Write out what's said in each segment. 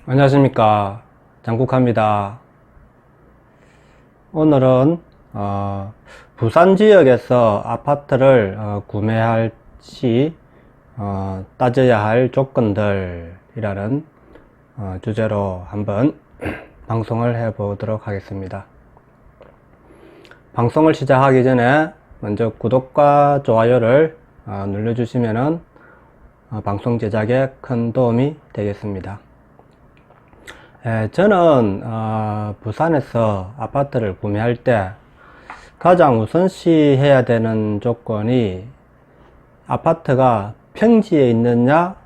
안녕하십니까, 장국합니다. 오늘은 부산 지역에서 아파트를 구매할 시 따져야 할 조건들이라는 주제로 한번 방송을 해보도록 하겠습니다. 방송을 시작하기 전에 먼저 구독과 좋아요를 눌러주시면 방송 제작에 큰 도움이 되겠습니다. 저는 부산에서 아파트를 구매할 때 가장 우선시해야 되는 조건이 아파트가 평지에 있느냐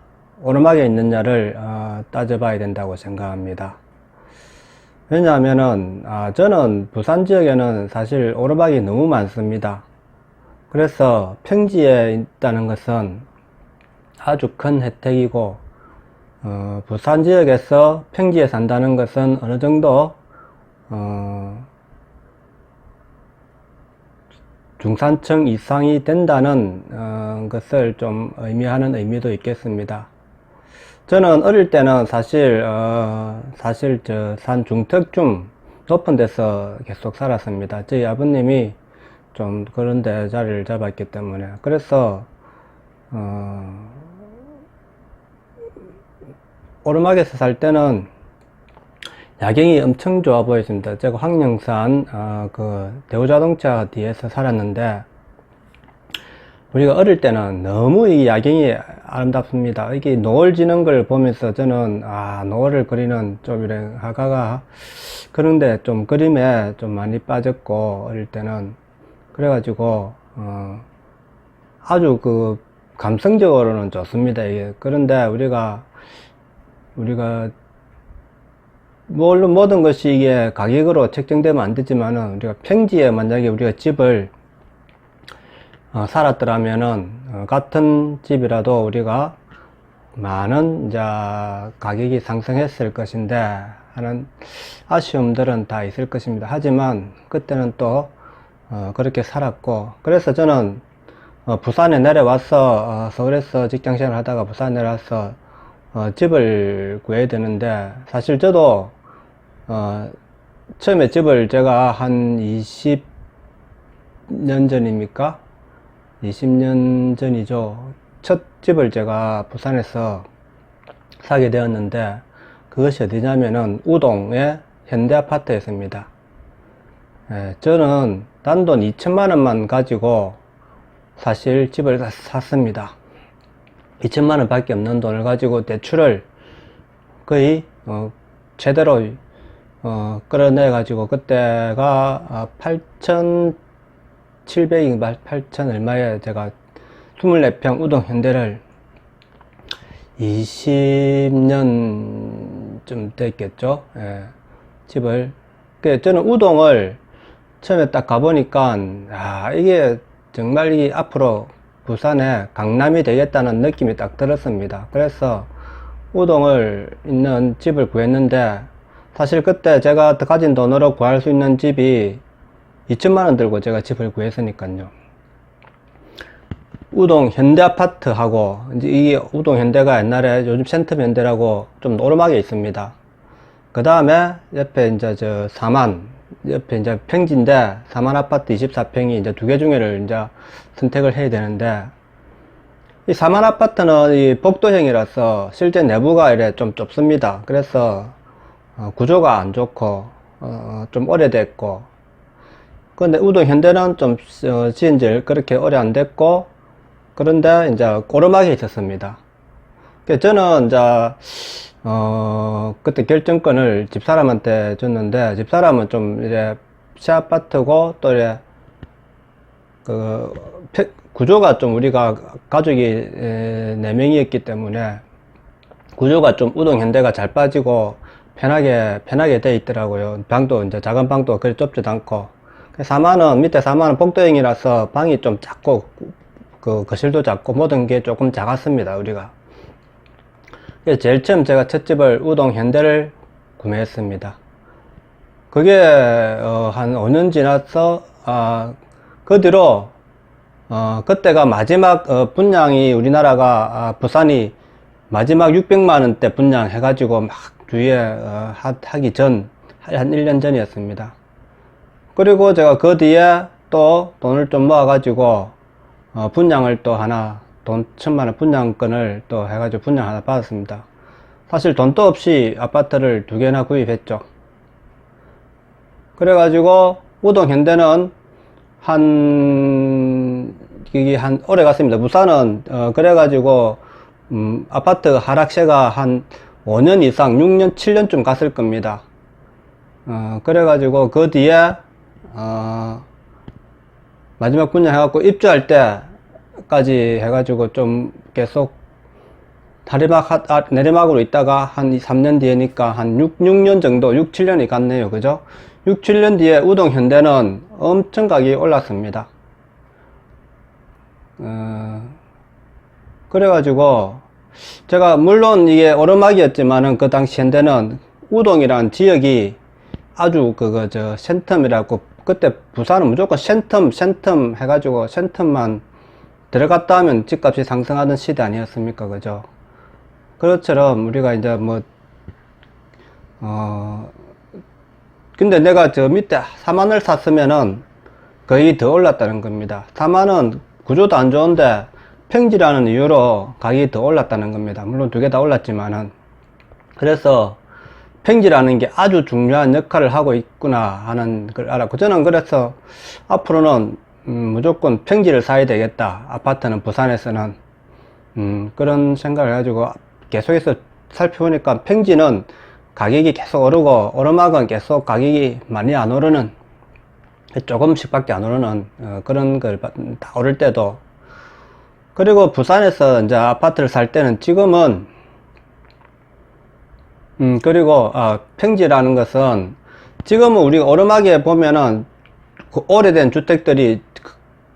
오르막에 있느냐를 따져봐야 된다고 생각합니다. 왜냐하면은 저는 부산 지역에는 사실 오르막이 너무 많습니다. 그래서 평지에 있다는 것은 아주 큰 혜택이고 부산 지역에서 평지에 산다는 것은 어느 정도 중산층 이상이 된다는 것을 좀 의미하는 의미도 있겠습니다. 저는 어릴 때는 사실 저 산 중턱 좀 높은 데서 계속 살았습니다. 저희 아버님이 좀 그런 데 자리를 잡았기 때문에. 그래서 오르막에서 살 때는 야경이 엄청 좋아 보였습니다. 제가 황령산 대우자동차 뒤에서 살았는데 우리가 어릴 때는 너무 이 야경이 아름답습니다. 이게 노을 지는 걸 보면서 저는 노을을 그리는 좀 이런 화가가 그런데 좀 그림에 좀 많이 빠졌고 어릴 때는 그래가지고 아주 감성적으로는 좋습니다. 이게. 그런데 우리가 물론 모든 것이 이게 가격으로 책정되면 안 되지만은 우리가 평지에 만약에 우리가 집을 살았더라면은 같은 집이라도 우리가 많은 이제 가격이 상승했을 것인데 하는 아쉬움들은 다 있을 것입니다. 하지만 그때는 또 그렇게 살았고 그래서 저는 부산에 내려와서 서울에서 직장생활 하다가 부산에 내려와서 집을 구해야 되는데 사실 저도 처음에 집을 제가 한 20년 전입니까? 20년 전이죠. 첫 집을 제가 부산에서 사게 되었는데 그것이 어디냐면은 우동의 현대아파트였습니다. 저는 단돈 2천만 원만 가지고 사실 집을 샀습니다. 2천만 원 밖에 없는 돈을 가지고 대출을 거의 제대로 끌어내 가지고 그때가 8,700인가 8천 얼마에 제가 24평 우동 현대를 20년쯤 됐겠죠. 집을 저는 우동을 처음에 딱 가보니까 이게 정말 이 앞으로 부산에 강남이 되겠다는 느낌이 딱 들었습니다. 그래서 우동을 있는 집을 구했는데 사실 그때 제가 가진 돈으로 구할 수 있는 집이 2천만 원 들고 제가 집을 구했으니까요. 우동 현대아파트하고 이제 이게 우동 현대가 옛날에 요즘 센텀 현대라고 좀 오르막에 있습니다. 그 다음에 옆에 이제 저 옆에 이제 평지인데 사만 아파트 24평이 이제 두 개 중에를 이제 선택을 해야 되는데 이 사만 아파트는 이 복도형이라서 실제 내부가 이래 좀 좁습니다. 그래서 구조가 안 좋고 좀 오래됐고 근데 우동 현대는 좀 지은 지 그렇게 오래 안 됐고 그런데 이제 오르막에 있었습니다. 그래서 저는 이제 그때 결정권을 집사람한테 줬는데 집사람은 좀 이제 시아파트고 또 이제 구조가 좀 우리가 가족이 4명이었기 때문에 구조가 좀 우동 현대가 잘 빠지고 편하게 돼 있더라고요. 방도 이제 작은 방도 그리 좁지도 않고 4만원 밑에 4만원 복도형이라서 방이 좀 작고 거실도 작고 모든 게 조금 작았습니다. 우리가 제일 처음 제가 첫 집을 우동 현대를 구매했습니다. 그게 한 5년 지나서 그 뒤로 그때가 마지막 분양이 우리나라가 부산이 마지막 600만원대 분양해가지고 막 주위에 하기 전, 한 1년 전이었습니다. 그리고 제가 그 뒤에 또 돈을 좀 모아가지고 분양을 또 하나, 돈 1000만원 분양권을 또 해가지고 분양 하나 받았습니다. 사실 돈도 없이 아파트를 2개나 구입했죠. 그래가지고 우동 현대는 이게 오래 갔습니다. 부산은 그래가지고 아파트 하락세가 한 5년 이상 6년 7년쯤 갔을 겁니다. 그래가지고 그 뒤에 마지막 분양해갖고 입주할 때까지 해가지고 좀 계속 내리막으로 있다가 한 3년 뒤에니까 한 6년 정도, 6, 7년이 갔네요. 그죠? 6, 7년 뒤에 우동 현대는 엄청 가격이 올랐습니다. 그래가지고 제가 물론 이게 오르막이었지만은 그 당시 현대는 우동이란 지역이 아주 센텀이라고, 그때 부산은 무조건 센텀 해가지고 센텀만 들어갔다 하면 집값이 상승하던 시대 아니었습니까? 그죠? 그것처럼 우리가 이제 근데 내가 저 밑에 4만을 샀으면은 거의 더 올랐다는 겁니다. 4만은 구조도 안 좋은데 평지라는 이유로 가격이 더 올랐다는 겁니다. 물론 2개 다 올랐지만은. 그래서 평지라는 게 아주 중요한 역할을 하고 있구나 하는 걸 알았고, 저는 그래서 앞으로는 무조건 평지를 사야 되겠다. 아파트는 부산에서는 그런 생각을 해가지고 계속해서 살펴보니까 평지는 가격이 계속 오르고 오르막은 계속 가격이 많이 안 오르는, 조금씩 밖에 안 오르는 그런 걸 다 오를 때도. 그리고 부산에서 이제 아파트를 살 때는 지금은 그리고 평지라는 것은 지금은 우리가 오르막에 보면은 그 오래된 주택들이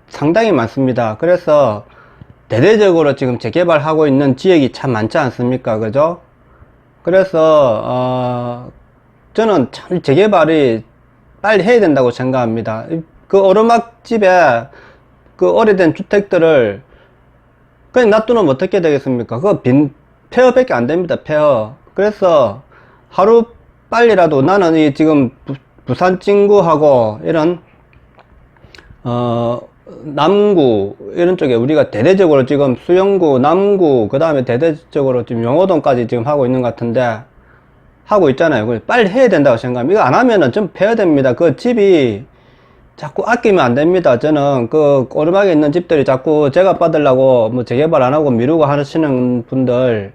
상당히 많습니다. 그래서 대대적으로 지금 재개발하고 있는 지역이 참 많지 않습니까? 그죠? 그래서 저는 참 재개발이 빨리 해야 된다고 생각합니다. 그 오르막집에 그 오래된 주택들을 그냥 놔두면 어떻게 되겠습니까? 그거 폐허밖에 안 됩니다. 폐허. 그래서 하루 빨리라도, 나는 이 지금 부산 진구하고 이런 남구 이런 쪽에 우리가 대대적으로 지금 수영구, 남구, 그 다음에 대대적으로 지금 용호동까지 지금 하고 있는 것 같은데, 하고 있잖아요. 빨리 해야 된다고 생각합니다. 이거 안 하면은 좀 폐허됩니다. 그 집이 자꾸 아끼면 안 됩니다. 저는 그 오르막에 있는 집들이 자꾸 제가 받으려고 재개발 안 하고 미루고 하시는 분들,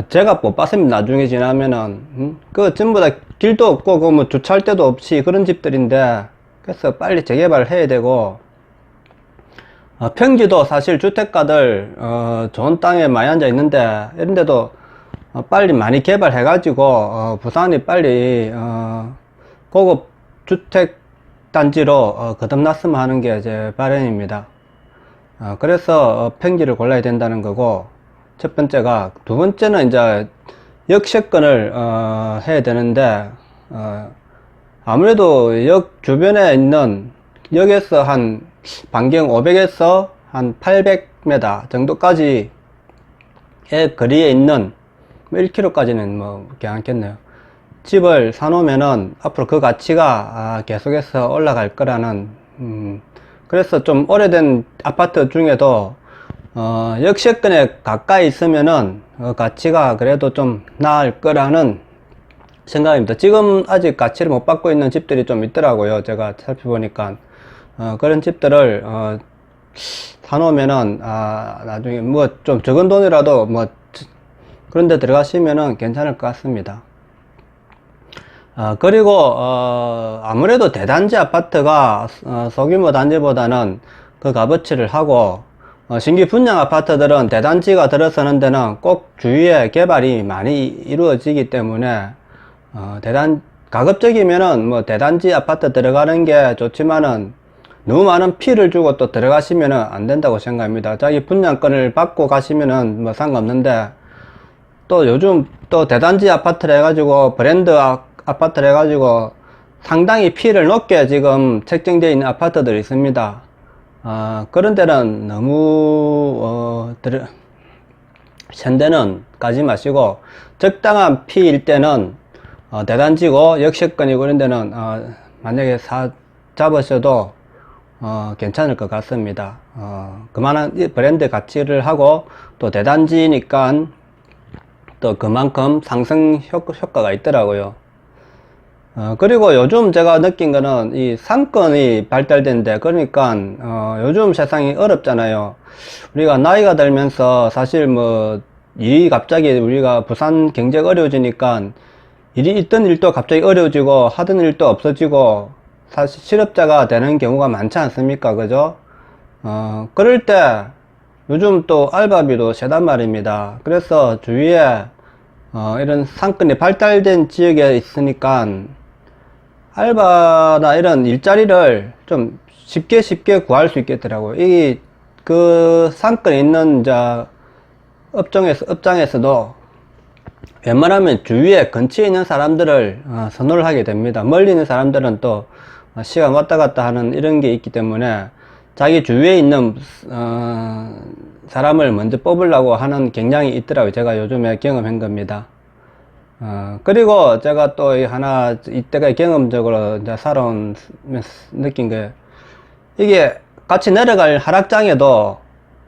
제가 못 봤습니다. 나중에 지나면은 그 전부 다 길도 없고 그 주차할 데도 없이 그런 집들인데, 그래서 빨리 재개발을 해야 되고, 평지도 사실 주택가들 좋은 땅에 많이 앉아 있는데, 이런데도 빨리 많이 개발해 가지고 부산이 빨리 고급 주택 단지로 거듭났으면 하는 게 제 바람입니다. 그래서 평지를 골라야 된다는 거고, 첫 번째가. 두 번째는 이제 역세권을 해야 되는데, 아무래도 역 주변에 있는, 역에서 한 반경 500에서 한 800m 정도까지의 거리에 있는, 1km까지는 괜찮겠네요. 집을 사놓으면은 앞으로 그 가치가 계속해서 올라갈 거라는, 그래서 좀 오래된 아파트 중에도 역세권에 가까이 있으면은 가치가 그래도 좀 나을 거라는 생각입니다. 지금 아직 가치를 못 받고 있는 집들이 좀 있더라고요. 제가 살펴보니까 그런 집들을 사놓으면은 나중에 좀 적은 돈이라도 그런 데 들어가시면은 괜찮을 것 같습니다. 그리고 아무래도 대단지 아파트가 소규모 단지보다는 그 값어치를 하고, 신규 분양 아파트들은 대단지가 들어서는 데는 꼭 주위에 개발이 많이 이루어지기 때문에 가급적이면은 대단지 아파트 들어가는 게 좋지만은 너무 많은 피를 주고 또 들어가시면은 안 된다고 생각합니다. 자기 분양권을 받고 가시면은 상관없는데, 또 요즘 또 대단지 아파트를 해가지고 브랜드 아파트를 해가지고 상당히 피를 높게 지금 책정되어 있는 아파트들이 있습니다. 그런 데는 너무 현대는 까지 마시고 적당한 피일 때는 대단지고 역세권이고 이런 데는 만약에 잡으셔도 괜찮을 것 같습니다. 그만한 브랜드 가치를 하고 또 대단지니까 또 그만큼 상승 효과가 있더라고요. 그리고 요즘 제가 느낀 거는 이 상권이 발달된데, 그러니까 요즘 세상이 어렵잖아요. 우리가 나이가 들면서 사실 뭐 일이 갑자기 우리가 부산 경제가 어려워지니까 일이 있던 일도 갑자기 어려워지고 하던 일도 없어지고 사실 실업자가 되는 경우가 많지 않습니까? 그죠? 그럴 때 요즘 또 알바비도 세단 말입니다. 그래서 주위에 이런 상권이 발달된 지역에 있으니까 알바나 이런 일자리를 좀 쉽게 구할 수 있겠더라고요. 이 그 상권에 있는 업장에서도 웬만하면 주위에 근처에 있는 사람들을 선호를 하게 됩니다. 멀리 있는 사람들은 또 시간 왔다 갔다 하는 이런 게 있기 때문에 자기 주위에 있는 사람을 먼저 뽑으려고 하는 경향이 있더라고요. 제가 요즘에 경험한 겁니다. 그리고 제가 또 하나 이때가 경험적으로 이제 살아오면서 느낀 게, 이게 같이 내려갈 하락장에도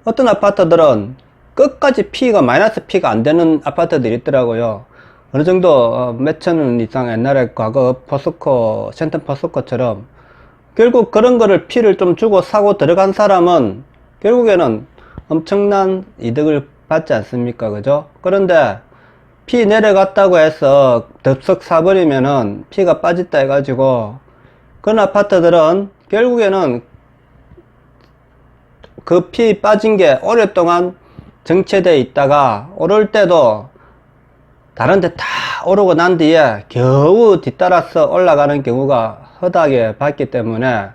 어떤 아파트들은 끝까지 마이너스 P가 안 되는 아파트들이 있더라고요. 어느 정도 몇천 원 이상, 옛날에 과거 센텀 포스코처럼 결국 그런 거를 P를 좀 주고 사고 들어간 사람은 결국에는 엄청난 이득을 받지 않습니까? 그죠? 그런데 P 내려갔다고 해서 덥석 사버리면은 P가 빠졌다 해가지고 그런 아파트들은 결국에는 그 P 빠진 게 오랫동안 정체되어 있다가 오를 때도 다른 데 다 오르고 난 뒤에 겨우 뒤따라서 올라가는 경우가 허다하게 봤기 때문에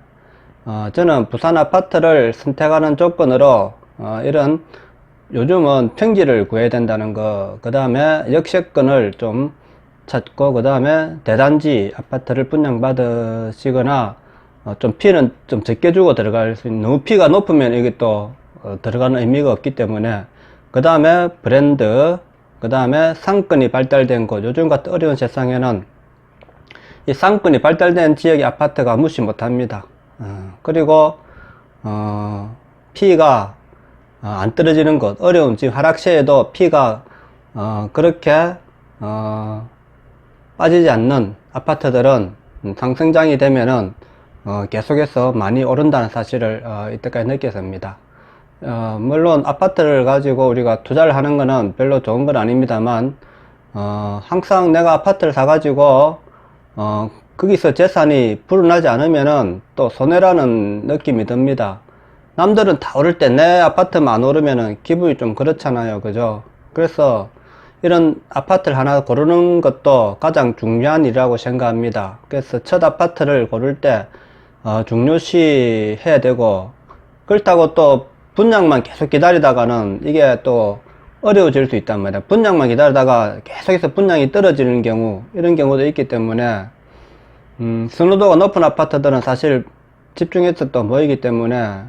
저는 부산 아파트를 선택하는 조건으로 이런 요즘은 평지를 구해야 된다는 거, 그 다음에 역세권을 좀 찾고, 그 다음에 대단지 아파트를 분양받으시거나 좀 피는 좀 적게 주고 들어갈 수 있는, 너무 피가 높으면 이게 또 들어가는 의미가 없기 때문에, 그 다음에 브랜드, 그 다음에 상권이 발달된 곳. 요즘 같은 어려운 세상에는 이 상권이 발달된 지역의 아파트가 무시 못합니다. 그리고 피가 안 떨어지는 곳, 어려운 지금 하락세에도 피가 그렇게 빠지지 않는 아파트들은 상승장이 되면은 계속해서 많이 오른다는 사실을 이때까지 느꼈습니다. 물론 아파트를 가지고 우리가 투자를 하는 거는 별로 좋은 건 아닙니다만, 항상 내가 아파트를 사가지고 거기서 재산이 불어나지 않으면은 또 손해라는 느낌이 듭니다. 남들은 다 오를 때 내 아파트만 안 오르면은 기분이 좀 그렇잖아요. 그죠? 그래서 이런 아파트를 하나 고르는 것도 가장 중요한 일이라고 생각합니다. 그래서 첫 아파트를 고를 때 중요시 해야 되고, 그렇다고 또 분양만 계속 기다리다가는 이게 또 어려워질 수 있단 말이야. 분양만 기다리다가 계속해서 분양이 떨어지는 경우, 이런 경우도 있기 때문에 선호도가 높은 아파트들은 사실 집중해서 또 모이기 때문에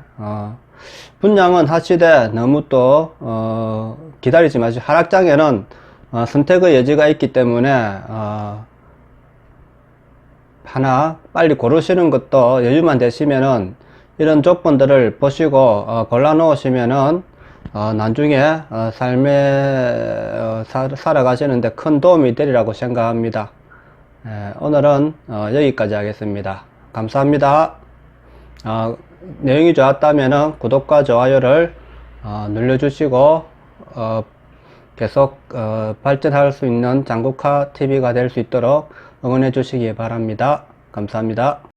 분양은 하시되 너무 또 기다리지 마시고, 하락장에는 선택의 여지가 있기 때문에 하나 빨리 고르시는 것도, 여유만 되시면은 이런 조건들을 보시고 골라 놓으시면은 나중에 삶에 살아가시는데 큰 도움이 되리라고 생각합니다. 오늘은 여기까지 하겠습니다. 감사합니다. 내용이 좋았다면 구독과 좋아요를 눌러주시고 계속 발전할 수 있는 장국화 TV가 될 수 있도록 응원해 주시기 바랍니다. 감사합니다.